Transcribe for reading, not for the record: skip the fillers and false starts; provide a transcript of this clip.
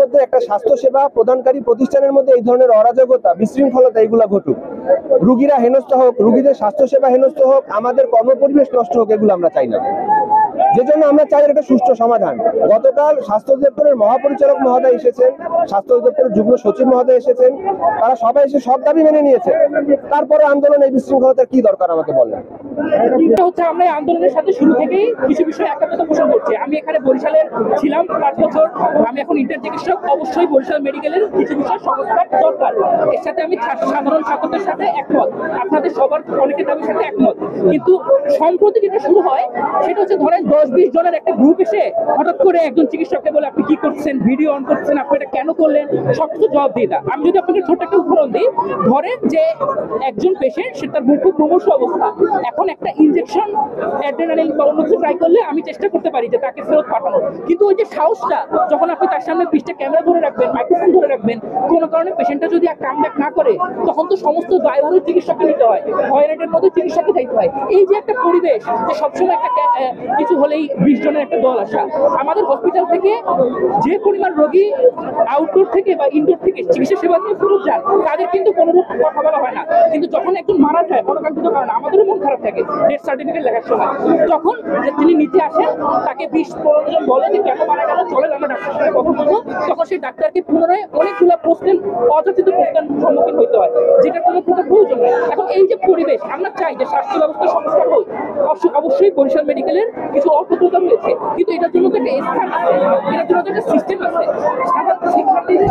মধ্যে একটা স্বাস্থ্যসেবা প্রদানকারী প্রতিষ্ঠানের মধ্যে এই ধরনের অরাজকতা বিশৃঙ্খলতা এগুলা ঘটুক, রুগীরা হেনস্থা হোক, রুগীদের স্বাস্থ্যসেবা হেনস্থা হোক, আমাদের কর্মপরিবেশ নষ্ট হোক, এগুলো আমরা চাই না। যে জন্য আমরা চাই একটা সুষ্ঠু সমাধান। গতকাল স্বাস্থ্য অধিদপ্তরের মহাপরিচালক মহোদয় এসেছেন, স্বাস্থ্য অধিদপ্তরের যুগ্ম সচিব মহোদয় এসেছেন, তারা সবাই এসে সব দাবি মেনে নিয়েছে। তারপরে আন্দোলন এই বিশৃঙ্খলতার কি দরকার আমাকে বলেন? আমরা আন্দোলনের সাথে শুরু থেকেই কিছু বিষয় একাত্মতা পোষণ করছি। আমি এখানে বরিশালের ছিলাম 5 বছর, আমি এখন ইন্টার চিকিৎসক। অবশ্যই বরিশাল মেডিকেলের কিছু বিষয় সংস্কার দরকার, এর সাথে আমি সাধারণ ছাত্রদের সাথে একমত, আপনাদের সবার অনেকের দাবির সাথে একমত। কিন্তু সম্প্রতি যেটা শুরু হয় সেটা হচ্ছে ধরেন 10-20 জনের একটা গ্রুপ এসে হঠাৎ করে একজন চিকিৎসককে বলে আপনি কি করছেন, ভিডিও অন করছেন, আপনি এটা কেন করলেন, সবকিছু জবাব দিয়ে দেয়। আমি যদি আপনাকে ছোট একটা উদাহরণ দিই, ধরেন যে একজন পেশেন্ট, সে তার বুক মুমূর্ষ অবস্থা, এখন একটা ইনজেকশন অ্যাড্রেনালিন বা অন্য কিছু ট্রাই করলে আমি চেষ্টা করতে পারি যে তাকে ফেরত পাঠানোর, কিন্তু ওই যে সাহসটা যখন আপনি তার সামনে 20টা ক্যামেরা ধরে রাখবেন, মাইক্রোফোন ধরে রাখবেন, কোনো কারণে পেশেন্টটা যদি আর কাম ব্যাক না করে, তখন তো সমস্ত দায়ভার চিকিৎসককে নিতে হয়, হয়রানির মধ্যে চিকিৎসককে যাইতে হয়। এই যে একটা পরিবেশ, যে সবসময় একটা কিছু হলেই 20 জনের একটা দল আসা, আমাদের হসপিটাল থেকে যে পরিমাণ রোগী আউটডোর থেকে বা ইনডোর থেকে চিকিৎসা সেবা দিয়ে ফেরত যান, তাদের কিন্তু কোনোরূপ কথা বলা হয় না। কিন্তু যখন একজন মারা যায় মনোকাঙ্ক্ষিত কারণে, আমাদেরও মন খারাপ থাকে ডেথ সার্টিফিকেট লেখার সময়, তখন তিনি নিতে আসেন, তাকে 20-15 জন বলে যে কেন মারা গেল, চলেন আমরা ডাক্তারের সাথে কথা বলবো, তখন সেই ডাক্তারকে পুনরায় অনেকগুলো প্রশ্নের, অযাচিত প্রশ্নের সম্মুখীন হইতে হয়, যেটা কোনো প্রকার প্রয়োজন নেই। এখন এই যে পরিবেশ, আমরা চাই যে স্বাস্থ্য ব্যবস্থা সংস্কার হোক। অবশ্যই বরিশাল মেডিকেলের কিছু অপূর্ণতা রয়েছে, কিন্তু এটার জন্য তো একটা স্থান আছে, এটার জন্য তো একটা সিস্টেম আছে। সাধারণ শিক্ষার্থীদের